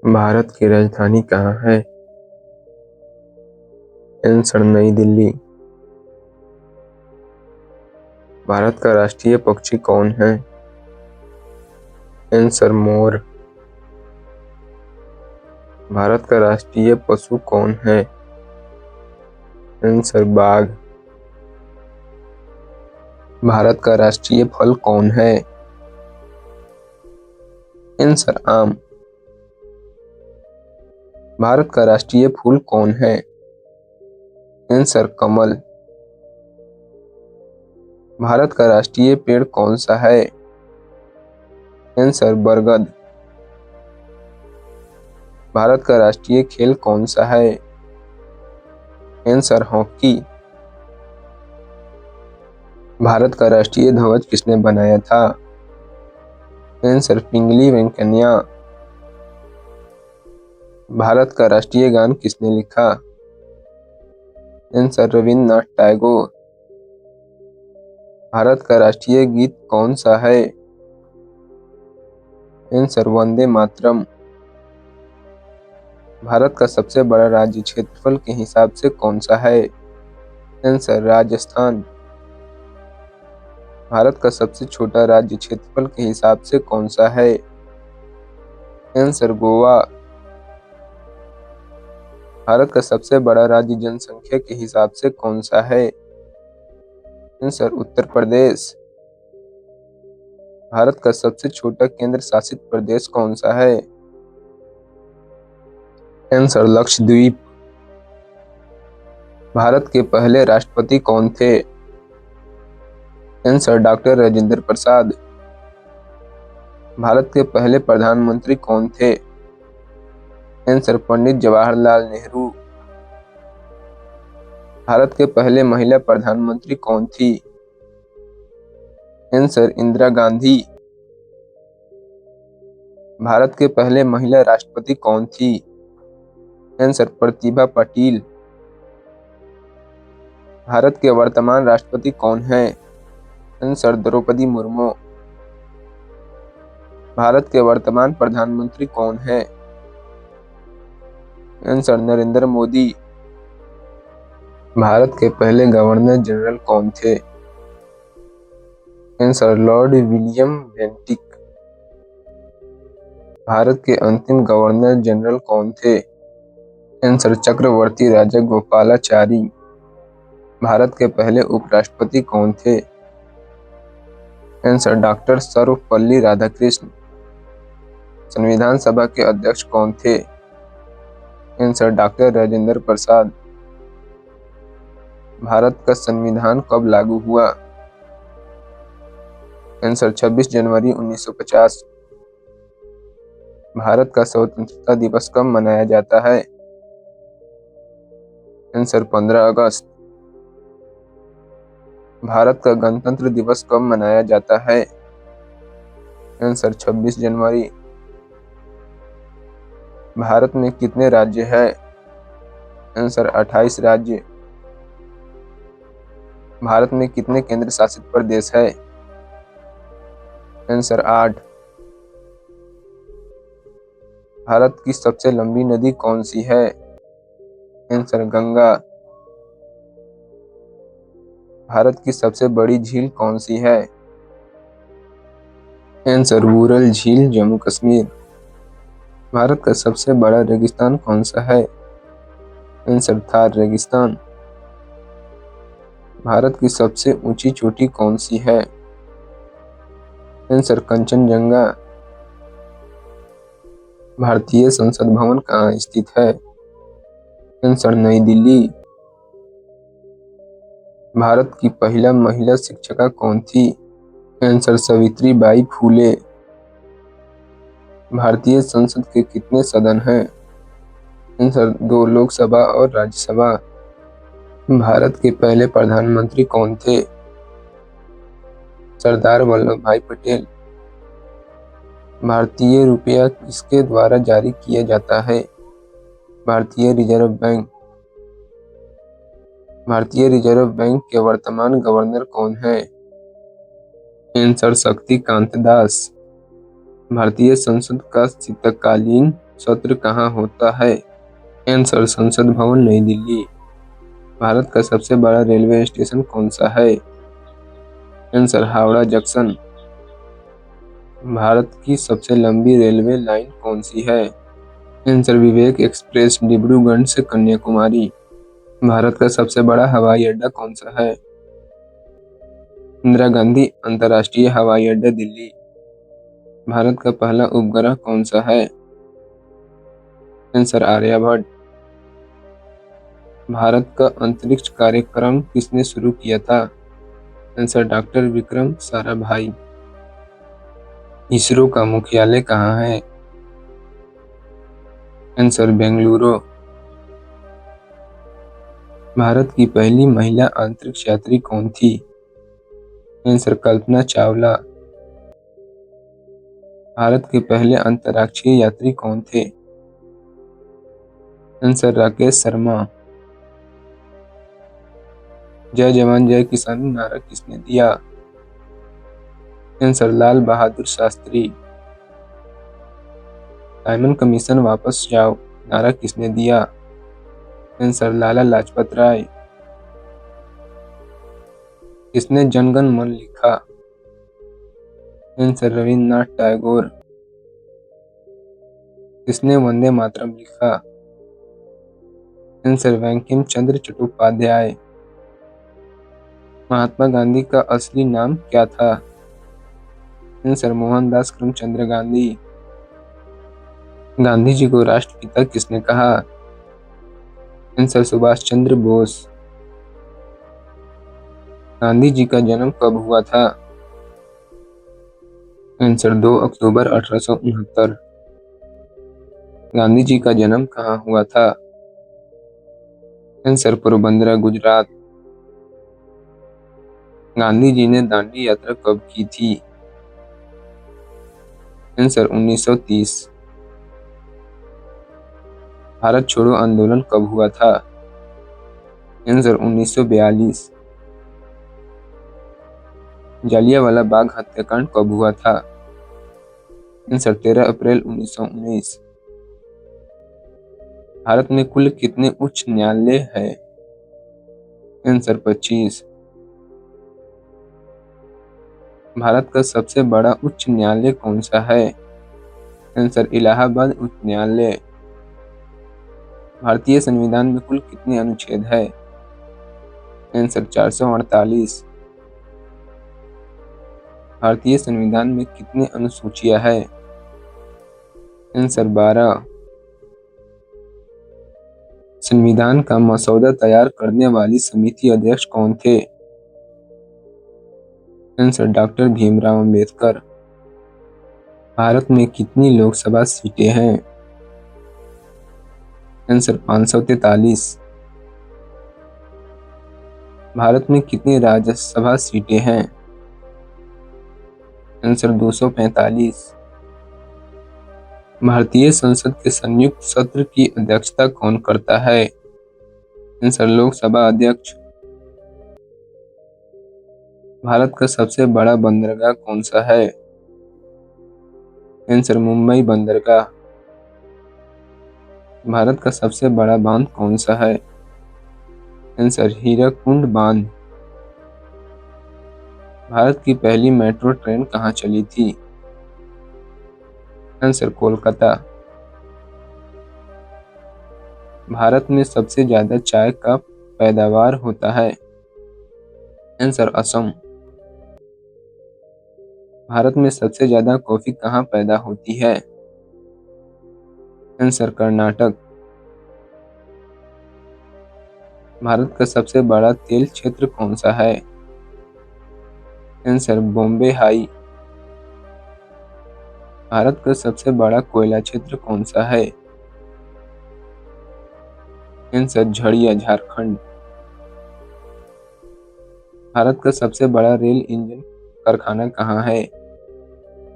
भारत की राजधानी कहाँ है? आंसर नई दिल्ली। भारत का राष्ट्रीय पक्षी कौन है? Answer more. भारत का राष्ट्रीय पशु कौन है? आंसर बाघ। भारत का राष्ट्रीय फल कौन है? आंसर आम। भारत का राष्ट्रीय फूल कौन है? आंसर कमल। भारत का राष्ट्रीय पेड़ कौन सा है? आंसर बरगद। भारत का राष्ट्रीय खेल कौन सा है? Answer hockey. भारत का राष्ट्रीय ध्वज किसने बनाया था? आंसर पिंगली वेंकैया। भारत का राष्ट्रीय गान किसने लिखा? आंसर रविंद्रनाथ टैगोर। भारत का राष्ट्रीय गीत कौन सा है? आंसर वंदे मातरम। भारत का सबसे बड़ा राज्य क्षेत्रफल के हिसाब से कौन सा है? आंसर राजस्थान। भारत का सबसे छोटा राज्य क्षेत्रफल के हिसाब से कौन सा है? आंसर गोवा। भारत का सबसे बड़ा राज्य जनसंख्या के हिसाब से कौन सा है? आंसर उत्तर प्रदेश। भारत का सबसे छोटा केंद्र शासित प्रदेश कौन सा है? आंसर लक्षद्वीप। भारत के पहले राष्ट्रपति कौन थे? Answer doctor Rajendra Prasad. भारत के पहले प्रधानमंत्री कौन थे? आंसर पंडित जवाहरलाल नेहरू। भारत के पहले महिला प्रधानमंत्री कौन थी? आंसर इंदिरा गांधी। भारत के पहले महिला राष्ट्रपति कौन थी? आंसर प्रतिभा पाटिल। भारत के वर्तमान राष्ट्रपति कौन है? आंसर द्रौपदी मुर्मू। भारत के वर्तमान प्रधानमंत्री कौन है? आंसर नरेंद्र मोदी। भारत के पहले गवर्नर जनरल कौन थे? Answer Lord William Bentinck. Bharat के अंतिम गवर्नर जनरल कौन थे? आंसर चक्रवर्ती राजा गोपालाचारी। भारत के पहले उपराष्ट्रपति कौन थे? Answer doctor Sarvepalli Radhakrishna. संविधान सभा के अध्यक्ष कौन थे? Answer doctor Rajendra Prasad. भारत का संविधान कब लागू हुआ? आंसर 26 जनवरी 1950। भारत का स्वतंत्रता दिवस कब मनाया जाता है? आंसर 15 अगस्त। भारत का गणतंत्र दिवस कब मनाया जाता है? आंसर 26 जनवरी। भारत में कितने राज्य हैं? आंसर 28 राज्य। भारत में कितने केंद्र शासित प्रदेश है? आंसर 8। भारत की सबसे लंबी नदी कौन सी है? आंसर गंगा। भारत की सबसे बड़ी झील कौन सी है? आंसर वुरल झील जम्मू कश्मीर। भारत का सबसे बड़ा रेगिस्तान कौन सा है? आंसर थार रेगिस्तान। भारत की सबसे ऊंची चोटी कौन सी है? आंसर कंचनजंगा। भारतीय संसद भवन कहाँ स्थित है? आंसर नई दिल्ली। भारत की पहला महिला शिक्षिका कौन थी? आंसर सावित्रीबाई फूले। भारतीय संसद के कितने सदन हैं? आंसर 2 लोकसभा और राज्यसभा। भारत के पहले प्रधानमंत्री कौन थे? सरदार वल्लभ भाई पटेल। भारतीय रुपया किसके द्वारा जारी किया जाता है? भारतीय रिजर्व बैंक। भारतीय रिजर्व बैंक के वर्तमान गवर्नर कौन है? आंसर शक्तिकांत दास। भारतीय संसद का शीतकालीन सत्र कहाँ होता है? आंसर संसद भवन, नई दिल्ली। भारत का सबसे बड़ा रेलवे स्टेशन कौन सा है? Answer Howrah junction. भारत की सबसे लंबी रेलवे लाइन कौन सी है? आंसर विवेक एक्सप्रेस, डिब्रूगढ़ से कन्याकुमारी। भारत का सबसे बड़ा हवाई अड्डा कौन सा है? इंदिरा गांधी अंतर्राष्ट्रीय हवाई अड्डा, दिल्ली। भारत का पहला उपग्रह कौन सा है? आंसर आर्यभट्ट। भारत का अंतरिक्ष कार्यक्रम किसने शुरू किया था? Answer doctor Vikram Sarabhai. ISRO का मुख्यालय कहाँ है? आंसर बेंगलुरु। भारत की पहली महिला अंतरिक्ष यात्री कौन थी? आंसर कल्पना चावला। भारत के पहले अंतर्राष्ट्रीय यात्री कौन थे? आंसर राकेश शर्मा। जय जवान जय किसान नारा किसने दिया? Answer Lal Bahadur Shastri. Simon commission वापस जाओ नारा किसने दिया? आंसर लाला लाजपत राय। किसने जनगण मन लिखा? आंसर रविन्द्रनाथ टैगोर। किसने वंदे मातरम लिखा? आंसर बंकिम चंद्र चट्टोपाध्याय। महात्मा गांधी का असली नाम क्या था? आंसर मोहनदास करमचंद गांधी। गांधी जी को राष्ट्रपिता किसने कहा? आंसर सुभाष चंद्र बोस। गांधी जी का जन्म कब हुआ था? आंसर 2 अक्टूबर 1869। गांधी जी का जन्म कहाँ हुआ था? आंसर पोरबंदर, गुजरात। गांधी जी ने दांडी यात्रा कब की थी? आंसर 1930। भारत छोड़ो आंदोलन कब हुआ था? आंसर 1942। जालियांवाला बाग हत्याकांड कब हुआ था? आंसर 13 अप्रैल 1919। भारत में कुल कितने उच्च न्यायालय हैं? आंसर 25। भारत का सबसे बड़ा उच्च न्यायालय कौन सा है? आंसर इलाहाबाद उच्च न्यायालय। भारतीय संविधान में कुल कितने अनुच्छेद हैं? आंसर 448। भारतीय संविधान में कितने अनुसूचियां हैं? आंसर 12। संविधान का मसौदा तैयार करने वाली समिति अध्यक्ष कौन थे? Answer doctor Bhimrao Ambedkar. भारत में कितनी लोकसभा सीटें हैं? आंसर 543। भारत में कितनी राज्यसभा सीटें हैं? आंसर 245। भारतीय संसद के संयुक्त सत्र की अध्यक्षता कौन करता है? आंसर लोकसभा अध्यक्ष। भारत का सबसे बड़ा बंदरगाह कौन सा है? आंसर मुंबई बंदरगाह। भारत का सबसे बड़ा बांध कौन सा है? आंसर हीराकुंड बांध। भारत की पहली मेट्रो ट्रेन कहाँ चली थी? आंसर कोलकाता। भारत में सबसे ज्यादा चाय का पैदावार होता है? आंसर असम। भारत में सबसे ज्यादा कॉफी कहाँ पैदा होती है? आंसर कर्नाटक। भारत का सबसे बड़ा तेल क्षेत्र कौन सा है? Answer Bombay high. भारत का सबसे बड़ा कोयला क्षेत्र कौन सा है? आंसर झड़िया, झारखंड। भारत का सबसे बड़ा रेल इंजन कारखाना कहाँ है?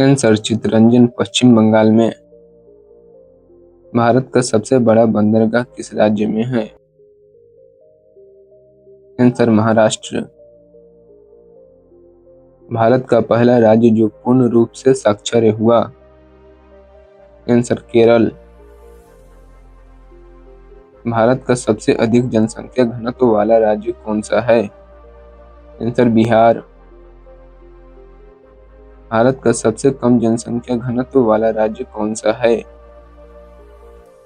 आंसर चित्तरंजन, पश्चिम बंगाल में। भारत का सबसे बड़ा बंदरगाह किस राज्य में है? आंसर महाराष्ट्र। भारत का पहला राज्य जो पूर्ण रूप से साक्षर हुआ? आंसर केरल। भारत का सबसे अधिक जनसंख्या घनत्व वाला राज्य कौन सा है? आंसर बिहार। भारत का सबसे कम जनसंख्या घनत्व वाला राज्य कौन सा है?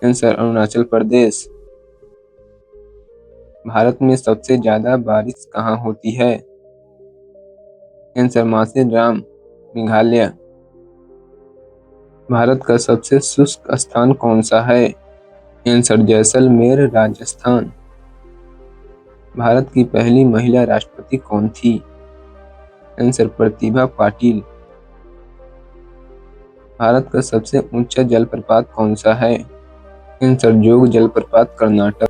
आंसर अरुणाचल प्रदेश। भारत में सबसे ज्यादा बारिश कहाँ होती है? आंसर माथेरान, मेघालय। भारत का सबसे शुष्क स्थान कौन सा है? आंसर जैसलमेर, राजस्थान। भारत की पहली महिला राष्ट्रपति कौन थी? आंसर प्रतिभा पाटिल। भारत का सबसे ऊंचा जलप्रपात कौन सा है? आंसर जोग जलप्रपात, कर्नाटक।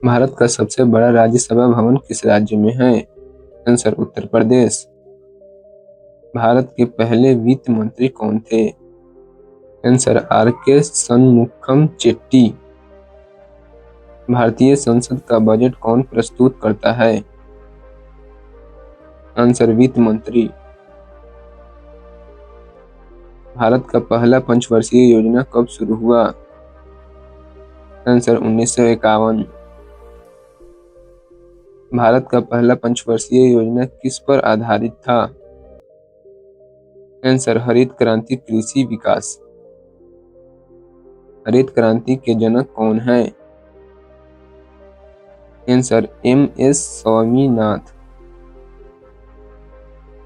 भारत का सबसे बड़ा राज्यसभा भवन किस राज्य में है? आंसर उत्तर प्रदेश। भारत के पहले वित्त मंत्री कौन थे? Answer R K. शनमुगम चेट्टी। भारतीय संसद का बजट कौन प्रस्तुत करता है? आंसर वित्त मंत्री। भारत का पहला पंचवर्षीय योजना कब शुरू हुआ? आंसर 1951। भारत का पहला पंचवर्षीय योजना किस पर आधारित था? आंसर हरित क्रांति, कृषि विकास। हरित क्रांति के जनक कौन है? Answer M S. स्वामीनाथन।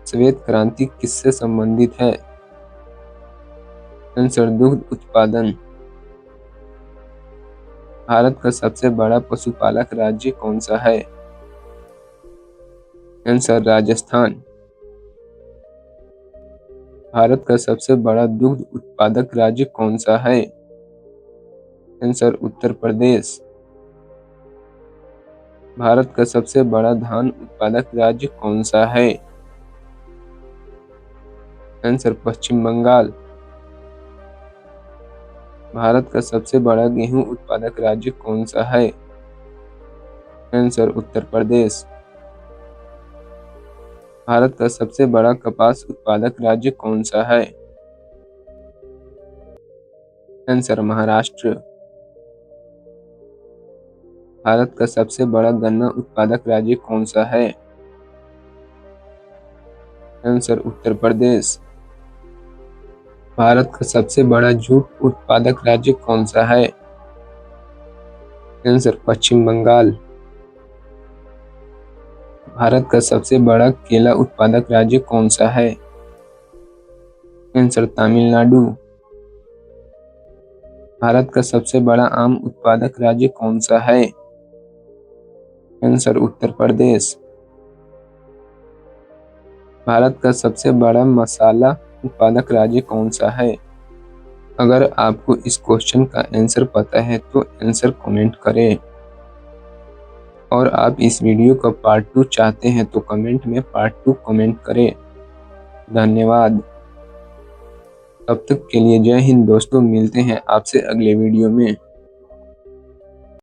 श्वेत क्रांति किससे संबंधित है? आंसर दुग्ध उत्पादन। भारत का सबसे बड़ा पशुपालक राज्य कौन सा है? आंसर राजस्थान। भारत का सबसे बड़ा दुग्ध उत्पादक राज्य कौन सा है? आंसर उत्तर प्रदेश। भारत का सबसे बड़ा धान उत्पादक राज्य कौन सा है? आंसर पश्चिम बंगाल। भारत का सबसे बड़ा गेहूं उत्पादक राज्य कौन सा है? आंसर उत्तर प्रदेश। भारत का सबसे बड़ा कपास उत्पादक राज्य कौन सा है? आंसर महाराष्ट्र। भारत का सबसे बड़ा गन्ना उत्पादक राज्य कौन सा है? आंसर उत्तर प्रदेश। भारत का सबसे बड़ा जूट उत्पादक राज्य कौन सा है? आंसर पश्चिम बंगाल। भारत का सबसे बड़ा केला उत्पादक राज्य कौन सा है? आंसर तमिलनाडु। भारत का सबसे बड़ा आम उत्पादक राज्य कौन सा है? आंसर उत्तर प्रदेश। भारत का सबसे बड़ा मसाला उत्पादक राज्य कौन सा है? अगर आपको इस क्वेश्चन का आंसर पता है तो आंसर कमेंट करें, और आप इस वीडियो का पार्ट 2 चाहते हैं तो कमेंट में पार्ट 2 कमेंट करें। धन्यवाद। तब तक के लिए जय हिंद दोस्तों, मिलते हैं आपसे अगले वीडियो में।